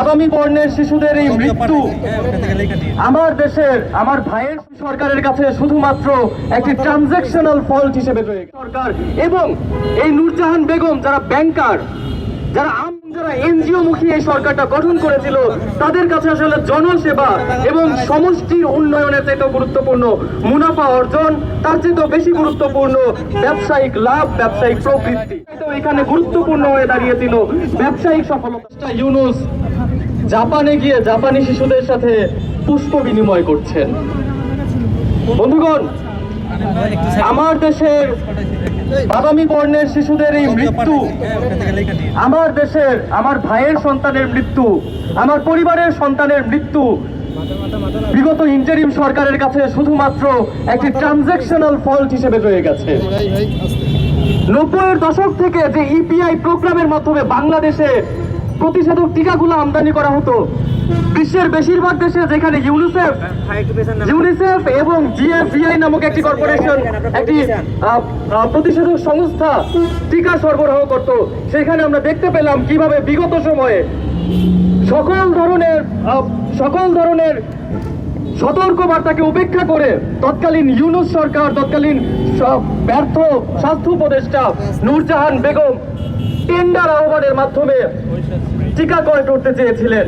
বাদামি বর্ণের শিশুদের এই মৃত্যু আমার দেশের আমার ভাইয়ের সরকারের কাছে শুধুমাত্র একটি ট্রানজ্যাকশনাল ফল্ট হিসেবে রয়েছে। সরকার এবং এই নূরজাহান বেগম যারা ব্যাংকার, যারা এনজিও মুখী এই সরকারটা গঠন করেছিল, তাদের কাছে আসলে জনসেবা এবং সমষ্টির উন্নয়নের চাইতেও গুরুত্বপূর্ণ মুনাফা অর্জন, তার চেয়েও বেশি গুরুত্বপূর্ণ ব্যবসায়িক লাভ, ব্যবসায়িক প্রবৃত্তি। এখানে গুরুত্বপূর্ণ হয়ে দাঁড়িয়েছিল ব্যবসায়িক সফলতা। ইউনূস জাপানে গিয়ে জাপানি শিশুদের সাথে পুষ্প বিনিময় করছেন। বন্ধুগণ, আমার দেশের বাদামি বর্ণের শিশুদের এই মৃত্যু, আমার দেশের আমার ভাইয়ের সন্তানের মৃত্যু, আমার পরিবারের সন্তানের মৃত্যু বিগত ইন্টারিম সরকারের কাছে শুধুমাত্র একটি ট্রানজ্যাকশনাল ফল্ট হিসেবে রয়ে গেছে। 90-এর দশক থেকে যে ইপিআই প্রোগ্রামের মাধ্যমে বাংলাদেশে প্রতিষেধক টিকাগুলো আমদানি করা হতো, বিশ্বের বেশিরভাগ দেশে যেখানে ইউনিসেফ এবং জিএফভিআই নামক একটি কর্পোরেশন, একটি প্রতিষেধক সংস্থা টিকা সরবরাহ করত, সেখানে আমরা দেখতে পেলাম কিভাবে বিগত সময়ে সকল ধরনের সতর্কবার্তাকে উপেক্ষা করে তৎকালীন ইউনূস সরকার, তৎকালীন ব্যর্থ স্বাস্থ্য উপদেষ্টা নূরজাহান বেগম টেন্ডার আহ্বানের মাধ্যমে টিকা ক্রয় করতে চেয়েছিলেন।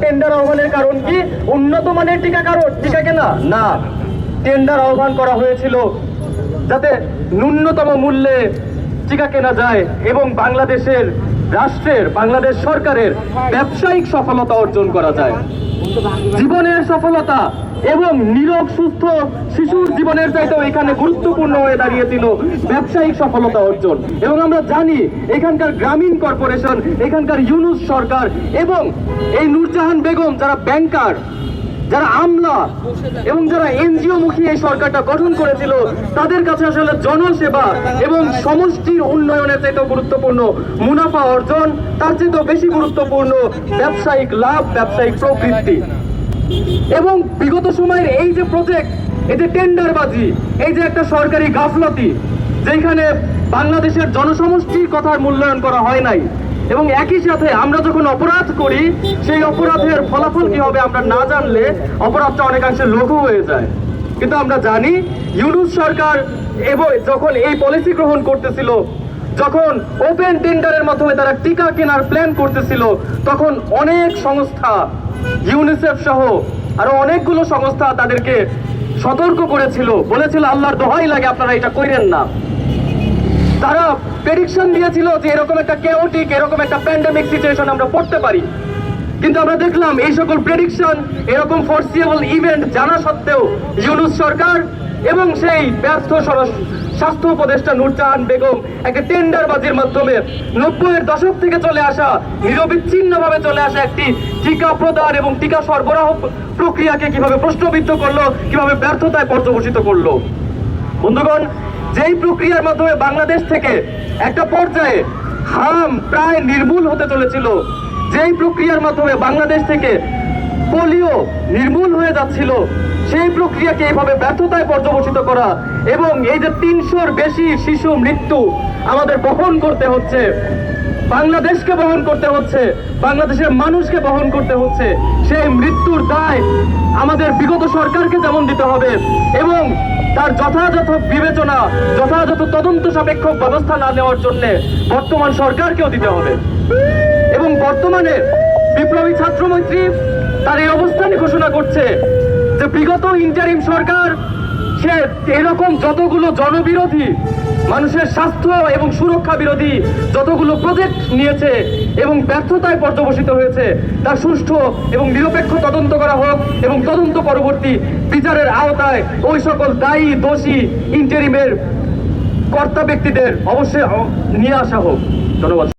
টেন্ডার আহ্বানের কারণ কি? উন্নত মানের টিকা কেনা না, টেন্ডার আহ্বান করা হয়েছিল যাতে ন্যূনতম মূল্যে টিকা কেনা যায় এবং বাংলাদেশ সরকারের ব্যবসায়িক সফলতা অর্জন করা যায়। জীবনের সফলতা এবং নিরোগ সুস্থ শিশুর জীবনের চাইতেও এখানে গুরুত্বপূর্ণ হয়ে দাঁড়িয়েছিল ব্যবসায়িক সফলতা অর্জন। এবং আমরা জানি এখানকার গ্রামীণ কর্পোরেশন, এখানকার ইউনূস সরকার এবং এই নূরজাহান বেগম যারা ব্যাংকার, যারা আমলা এবং যারা এনজিও মুখী এই সরকারটা গঠন করেছিল, তাদের কাছে আসলে জনসেবা এবং সমষ্টির উন্নয়নের চাইতেও গুরুত্বপূর্ণ মুনাফা অর্জন, তার চেয়েও বেশি গুরুত্বপূর্ণ ব্যবসায়িক লাভ, ব্যবসায়িক প্রবৃত্তি। এবং বিগত সময়ের এই যে প্রজেক্ট, এই যে টেন্ডারবাজি, এই যে একটা সরকারি গাফলতি, যেখানে বাংলাদেশের জনসমষ্টির কথার মূল্যায়ন করা হয় নাই, এবং একই সাথে আমরা যখন অপরাধ করি সেই অপরাধের ফলাফল কি হবে আমরা না জানলে অপরাধটা অনেকাংশে লঘু হয়ে যায়। কিন্তু আমরা জানি ইউনূস সরকার যখন এই পলিসি গ্রহণ করতেছিল, যখন ওপেন টেন্ডারের মাধ্যমে তারা টিকা কেনার প্ল্যান করতেছিল, তখন অনেক সংস্থা, ইউনিসেফ সহ আরো অনেকগুলো সংস্থা তাদেরকে সতর্ক করেছিল, বলেছিল আল্লাহর দোহাই লাগে আপনারা এটা করেন না। তারা প্রেডিকশন দিয়েছিল যে এরকম একটা কেওটিক, এরকম একটা প্যান্ডেমিক সিচুয়েশন আমরা পড়তে পারি। কিন্তু আমরা দেখলাম এই সকল প্রেডিকশন, এরকম ফোরসিয়েবল ইভেন্ট জানা সত্ত্বেও ইউনূস সরকার এবং সেই ব্যর্থ স্বাস্থ্য উপদেষ্টা নূরজাহান বেগম একটা টেন্ডারবাজির মাধ্যমে 90-এর দশক থেকে চলে আসা, নিরবিচ্ছিন্নভাবে চলে আসা একটি টিকা প্রদান এবং টিকা সরবরাহ প্রক্রিয়াকে কিভাবে প্রশ্নবিদ্ধ করলো, কিভাবে ব্যর্থতায় পর্যবসিত করলো। বন্ধুগণ, যেই প্রক্রিয়ার মাধ্যমে বাংলাদেশ থেকে একটা পর্যায়ে হাম প্রায় নির্মূল হতে চলেছিল, যেই প্রক্রিয়ার মাধ্যমে বাংলাদেশ থেকে পোলিও নির্মূল হয়ে যাচ্ছিল, সেই প্রক্রিয়াকে এইভাবে ব্যর্থতায় পর্যবসিত করা এবং এই যে 300-র বেশি শিশু মৃত্যু আমাদের বহন করতে হচ্ছে, বাংলাদেশকে বহন করতে হচ্ছে, বাংলাদেশের মানুষকে বহন করতে হচ্ছে, সেই মৃত্যুর দায় আমাদের বিগত সরকারকে যেমন দিতে হবে এবং তার যথাযথ বিবেচনা, যথাযথ তদন্ত সাপেক্ষ ব্যবস্থা না নেওয়ার জন্য বর্তমান সরকারকেও দিতে হবে। এবং বর্তমানে বিপ্লবী ছাত্রমৈত্রী তার এই অবস্থানই ঘোষণা করছে যে বিগত ইন্টারিম সরকার সে এরকম যতগুলো জনবিরোধী, মানুষের স্বাস্থ্য এবং সুরক্ষা বিরোধী যতগুলো প্রজেক্ট নিয়েছে এবং ব্যর্থতায় পর্যবসিত হয়েছে, তার সুষ্ঠু এবং নিরপেক্ষ তদন্ত করা হোক এবং তদন্ত পরবর্তী বিচারের আওতায় ওই সকল দায়ী দোষী ইন্টারিমের কর্তা ব্যক্তিদের অবশ্যই নিয়ে আসা হোক। ধন্যবাদ।